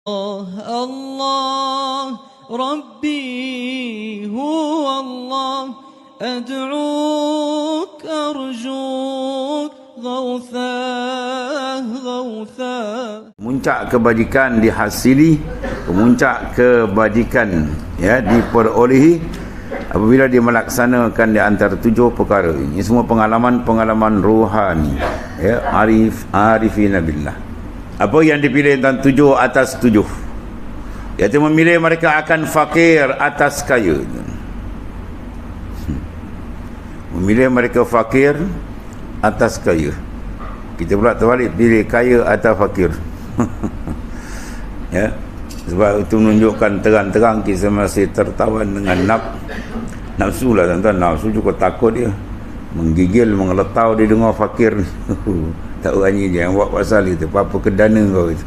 الله ربي هو الله أدعوك أرجوك غوثا غوثا. Puncak kebajikan dihasili, puncak kebajikan diperolehi apabila dia melaksanakan di antara 7 perkara ini. Semua pengalaman-pengalaman rohani, arifina billah. Apa yang dipilih tentang 7 atas 7, iaitu memilih mereka akan fakir atas kaya. Memilih mereka fakir atas kaya. Kita pula terbalik, pilih kaya atas fakir. Sebab itu menunjukkan terang-terang kita masih tertawan dengan nafsu lah tuan-tuan. Nafsu juga takut dia menggigil, mengeletau dia dengar fakir. Tak berani dia yang buat pasal itu, apa kedana kau itu.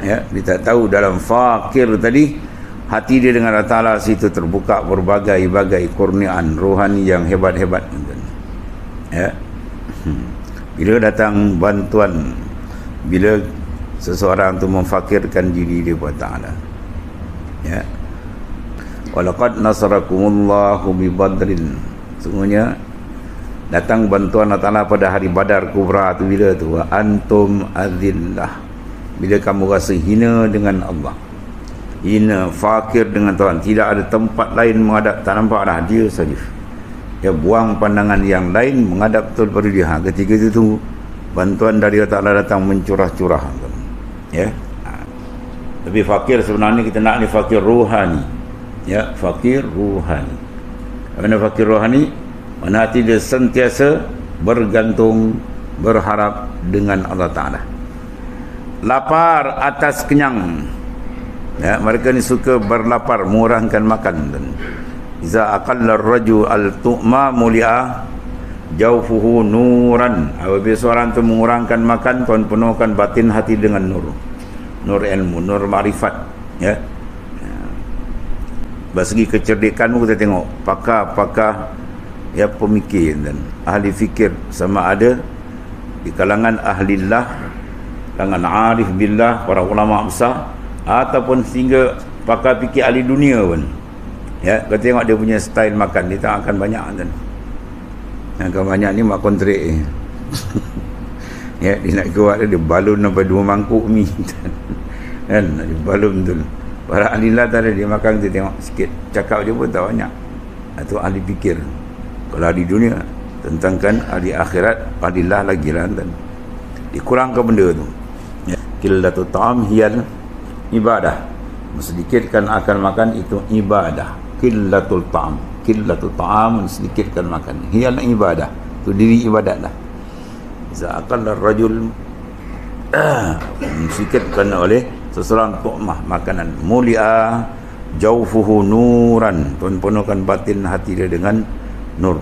Dia tak tahu dalam fakir tadi hati dia dengan Allah Ta'ala situ terbuka berbagai-bagai kurniaan rohani yang hebat-hebat. Bila datang bantuan, bila seseorang tu memfakirkan diri dia kepada Ta'ala, walaqad nasarakumullahu bi badrin, sungguhnya datang bantuan Allah Ta'ala pada hari Badar Kubra tu. Bila tu? Antum azillah, bila kamu rasa hina dengan Allah, hina, fakir dengan Tuhan, tidak ada tempat lain menghadap, tak nampak dah dia saja. Buang pandangan yang lain, menghadap betul pada dia. Ketika itu bantuan dari Allah Ta'ala datang mencurah-curah. Tapi fakir sebenarnya kita nak ni fakir rohani. Fakir rohani. Mana fakir rohani? Mana hati dia sentiasa bergantung, berharap dengan Allah Ta'ala. Lapar atas kenyang. Mereka ni suka berlapar, mengurangkan makan. Iza aqalla ar-rajul al-tu'ma mulia jawfuhu nuran. Apabila seorang tu mengurangkan makan, Tuhan penuhkan batin hati dengan nur. Nur ilmu, nur ma'rifat. Bagi kecerdikanmu kita tengok pakar-pakar pemikir dan ahli fikir, sama ada di kalangan ahlillah, kalangan arif billah, para ulama besar, ataupun sehingga pakar fikir ahli dunia pun. Kau tengok dia punya style makan, dia tak akan banyak kan. Yang banyak ni mak kontrak dia nak kuat dia balun sampai 2 mangkuk mi kan, dia balun betul. Para ahlilah tak ada, dia makan kita tengok sikit, cakap je pun tak banyak. Itu ahli fikir. Kalau ahli dunia, tentangkan ahli akhirat, ahlilah lagi lah kan. Dikurangkan benda tu. Qillatu ta'am hiyal ibadah, sedikitkan akan makan itu ibadah. Qillatul ta'am, sedikitkan makan, hiyal ibadah, itu diri ibadat lah. Iza aqalla ar-rajul, sedikitkan oleh seseorang tu'mah, makanan. Mulia jawfuhu nuran, Tuhan penuhkan batin hati dia dengan nur.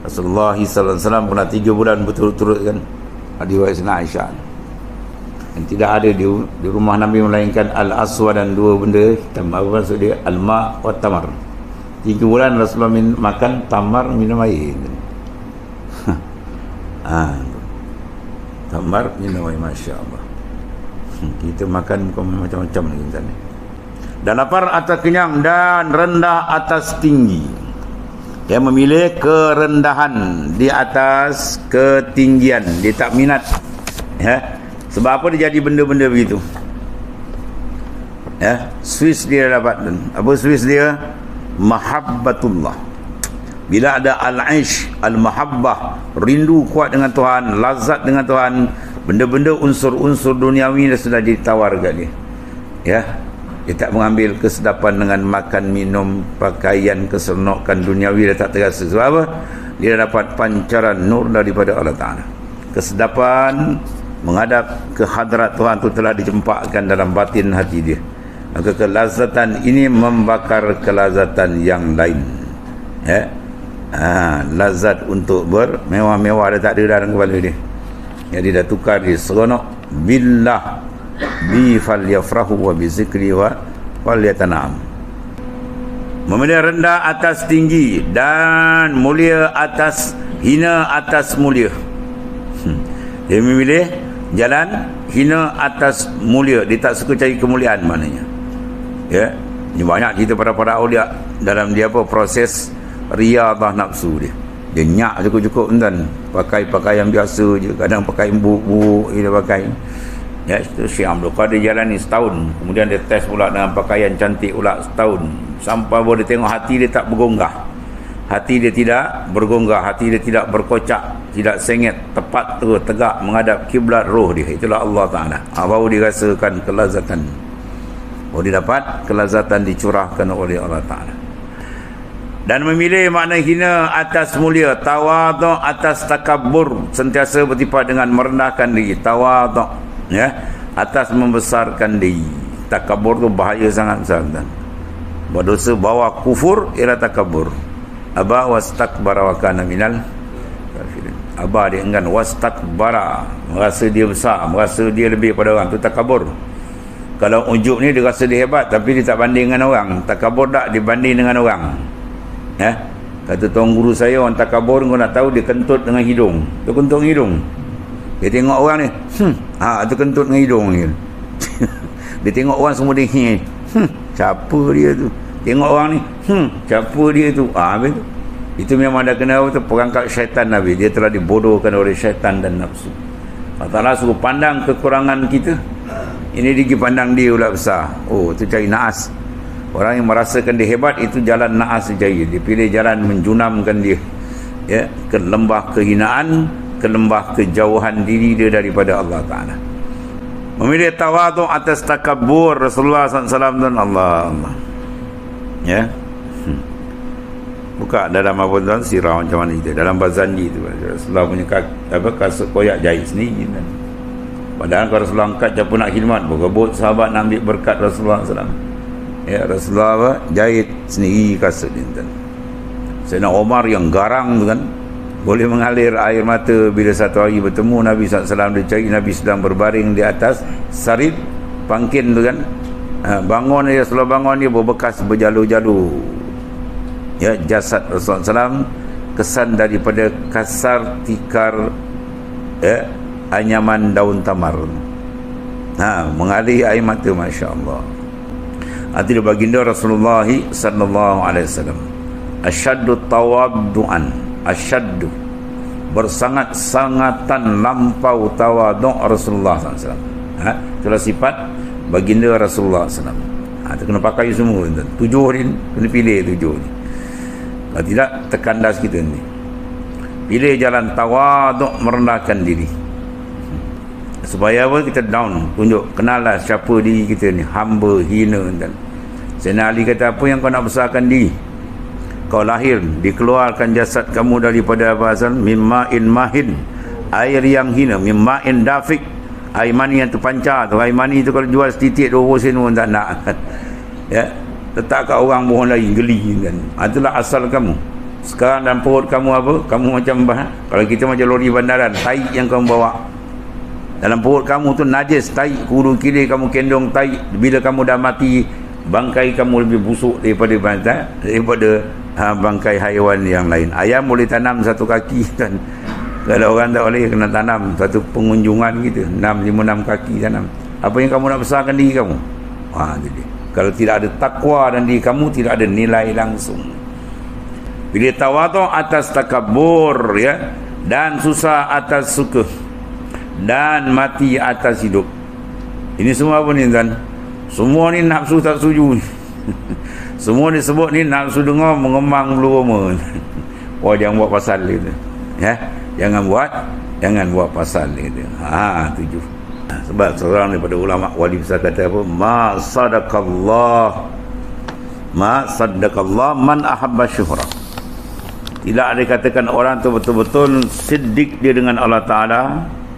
Rasulullah SAW pernah 3 bulan berturut-turut kan, riwayat Aisyah, dan tidak ada di rumah Nabi melainkan al-aswad dan 2 benda hitam. Apa maksud dia? Al-ma' wa tamar. 3 bulan Rasulullah makan tamar, minum air. Tamar, minum air, Masya Allah. Kita makan macam-macam lagi misalnya. Dan lapar atas kenyang, dan rendah atas tinggi. Dia memilih kerendahan di atas ketinggian. Dia tak minat. Sebab apa dia jadi benda-benda begitu? Swiss dia dapat. Apa Swiss dia? Mahabbatullah. Bila ada al-aish, al-mahabbah, rindu kuat dengan Tuhan, lazat dengan Tuhan, benda-benda unsur-unsur duniawi dah sudah ditawar kat dia. Dia tak mengambil kesedapan dengan makan, minum, pakaian, keseronokan duniawi, dah tak terasa. Sebab apa? Dia dapat pancaran nur daripada Allah Ta'ala. Kesedapan menghadap ke hadrat Tuhan itu telah dicempakkan dalam batin hati dia. Maka kelazatan ini membakar kelazatan yang lain. Lazat untuk bermewah-mewah dah tak ada dalam kepala dia. Dia dah tukar, dia seronok billah bi falyafrahu wa bi zikri wa falyatanam. Memilih rendah atas tinggi, dan mulia atas hina atas mulia. Dia memilih jalan hina atas mulia, dia tak suka cari kemuliaan maknanya. Ya, ini banyak cerita para aulia dalam dia apa, proses riadah nafsu dia. Dia nyak cukup-cukup tuan, pakai pakaian biasa je, kadang pakai buk-buk dia pakai. Ya, itu Syekh Abdul Qadir jalani setahun, kemudian dia test pula dengan pakaian cantik pula setahun, sampai baru dia tengok hati dia tak bergonggah. Hati dia tidak bergonggah, hati dia tidak berkocak, tidak sengit, tepat terus tegak menghadap kiblat roh dia. Itulah Allah Ta'ala. Baru dia rasakan kelazatan. Baru dia dapat kelazatan dicurahkan oleh Allah Ta'ala. Dan memilih makna hina atas mulia, tawaduk atas takabur, sentiasa bertipat dengan merendahkan diri. Tawaduk, ya, atas membesarkan diri. Takabur tu bahaya sangat besar. Berdosa bawa kufur ialah takabur. Aba wastakbara wa kana minal kafirin. Aba dia enggan, wastakbara, merasa dia besar, merasa dia lebih pada orang, tu takabur. Kalau ujub ni dia rasa dia hebat tapi dia tak banding dengan orang. Takabur tak dibanding dengan orang. Ya, kata tuan guru saya, orang takabur kau nak tahu dia kentut dengan hidung. Tu kentut dengan hidung. Dia tengok orang ni, tu kentut dengan hidung ni. Dia tengok orang semua dia, siapa dia tu? Tengok orang ni, siapa dia tu? Habis tu. Itu memang dah kena tu perangkap syaitan Nabi. Dia telah dibodohkan oleh syaitan dan nafsu. Allah Ta'ala suruh pandang kekurangan kita. Ini dia pergi pandang dia pula besar. Oh, tu cari naas. Orang yang merasakan dia hebat, itu jalan naas jaya. Dia pilih jalan menjunamkan dia, ya, ke lembah kehinaan, ke lembah kejauhan diri dia daripada Allah Ta'ala. Memilih tawaduk atas takabur Rasulullah SAW dan Allah. Ya, buka dalam apa tuan, sirah macam mana itu, dalam Bazanji tu Rasulullah punya kasut koyak jahit sendiri kan. Padahal kalau Rasulullah angkat siapa nak khidmat, berebut sahabat nak ambil berkat Rasulullah SAW. Ya, Rasulullah jahit sendiri kasut ni tuan. Sayyidina Omar yang garang tu kan, boleh mengalir air mata bila satu hari bertemu Nabi SAW. Dia cari Nabi sedang berbaring di atas sarip pangkin tu kan. Bangun dia, Rasulullah bangun dia berbekas berjalur-jalur. Ya, jasad Rasulullah SAW kesan daripada kasar tikar, ya, anyaman daun tamar. Mengalir air mata, Masya Allah. Itu baginda Rasulullah sallallahu alaihi wasallam. Asyaddu tawaddu'an, asyaddu, bersangat-sangatan lampau tawaduk Rasulullah SAW. Itulah sifat baginda Rasulullah SAW. Itu kena pakai semua. 7 ni kena pilih 7 ni. Kalau tidak terkandas kita ni. Pilih jalan tawaduk, merendahkan diri. Supaya apa? Kita down, tunjuk, kenallah siapa diri kita ni, hamba, hina. Dan Sayyidina Ali kata, apa yang kau nak besarkan diri? Kau lahir, dikeluarkan jasad kamu daripada asal mimma'in mahin, air yang hina, mimma'in dafik, air mani yang terpancar tu. Air mani tu kalau jual setitik 20 sen pun tak nak. Ya, letak kat orang bohong lain, geli kan. Itulah asal kamu. Sekarang dalam perut kamu apa? Kamu macam kalau kita macam lori bandaran, tai yang kamu bawa dalam perut kamu tu najis, tai, hulu kiri kamu kendong tai. Bila kamu dah mati, bangkai kamu lebih busuk daripada bangkai haiwan yang lain. Ayam boleh tanam 1 kaki kan. Kalau orang tak boleh, kena tanam satu pengunjungan gitu, 6 kaki tanam. Apa yang kamu nak besarkan diri kamu? Jadi kalau tidak ada takwa dan diri kamu, tidak ada nilai langsung. Bila tawaduk atas takabur, ya, dan susah atas suka, dan mati atas hidup. Ini semua apa ni tuan? Semua ni nafsu tak setuju. Semua disebut ni nafsu dengar mengembang bulu roma. Jangan buat pasal dia. Ya, jangan buat pasal dia. 7. Sebab seorang daripada ulama wali besar kata apa? Ma sadaqallah man ahabba syuhra. Tidak ada katakan orang tu betul-betul siddiq dia dengan Allah Ta'ala.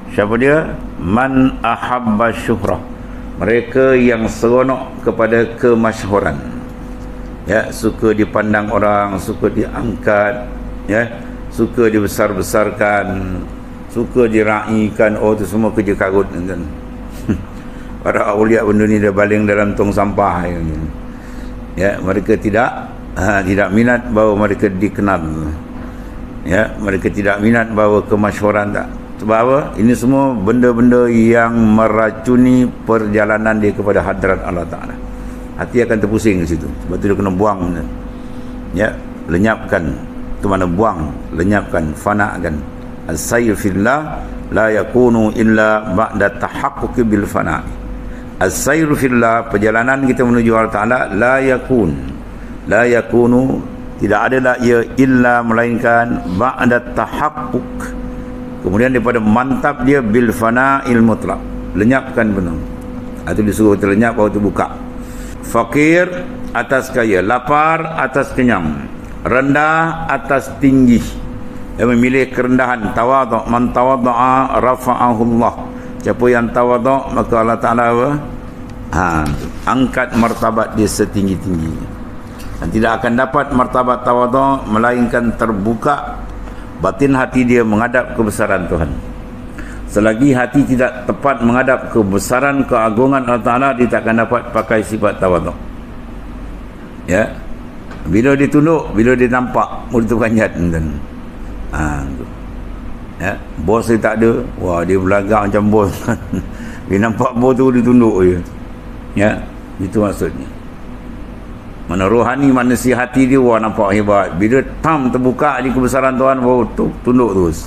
Siapa dia? Man ahabba syuhra. Mereka yang seronok kepada kemasyhuran. Ya, suka dipandang orang, suka diangkat, ya, suka dibesar-besarkan, suka diraikan. Oh, tu semua kerja karut kan. Para awliya benda ni dah baling dalam tong sampah. Ya, mereka tidak minat bahawa mereka dikenal. Ya, mereka tidak minat bahawa kemasyhuran tak. Sebab apa? Ini semua benda-benda yang meracuni perjalanan dia kepada hadrat Allah Ta'ala. Hati akan terpusing di situ. Sebab tu dia kena buang. Ya, lenyapkan. Itu mana buang, lenyapkan, fanakan. As-sayr fillah la yakunu illa ba'da tahaqquq bil fana'. As-sayr fillah, perjalanan kita menuju Allah Ta'ala, la yakunu, tidak adalah ia illa melainkan ba'da tahaqquq, kemudian daripada mantap dia bil fana'il mutlaq, lenyapkan benar. Itu disuruh terlenyap, baru tu buka. Fakir atas kaya, lapar atas kenyang, rendah atas tinggi. Dia memilih kerendahan, tawadhu. Man tawadhu'a rafa'ahu Allah. Siapa yang tawadhu, maka Allah Ta'ala angkat martabat dia setinggi-tingginya. Dan tidak akan dapat martabat tawadhu melainkan terbuka batin hati dia menghadap kebesaran Tuhan. Selagi hati tidak tepat menghadap kebesaran keagungan Allah Ta'ala, dia tak akan dapat pakai sifat tawadhu. Ya, bila dia tunduk, bila dia nampak mulut tu panjat, ya, bos dia tak ada, wah dia berlagak macam bos. Dia nampak bos tu dia tunduk je. Ya, itu maksudnya. Mana rohani, mana si hati dia, wah nampak hebat. Bila terbuka di kebesaran Tuhan, baru tunduk terus.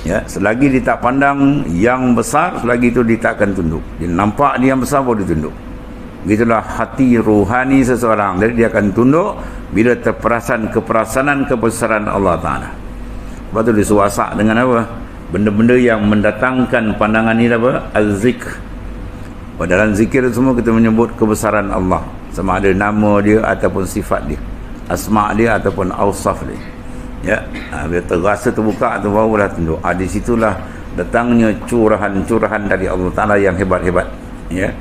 Ya, selagi dia tak pandang yang besar, selagi itu dia tak akan tunduk. Dia nampak dia yang besar, baru dia tunduk. Begitulah hati rohani seseorang. Jadi dia akan tunduk bila terperasan keperasanan kebesaran Allah Ta'ala. Lepas tu disuasak dengan apa? Benda-benda yang mendatangkan pandangan ini apa? Az-zikr. Dalam zikir semua kita menyebut kebesaran Allah, sama ada nama dia ataupun sifat dia, asma' dia ataupun awsaf dia. Ya, bila terasa terbuka tu barulah tunduk. Di situlah datangnya curahan-curahan dari Allah Ta'ala yang hebat-hebat. Ya.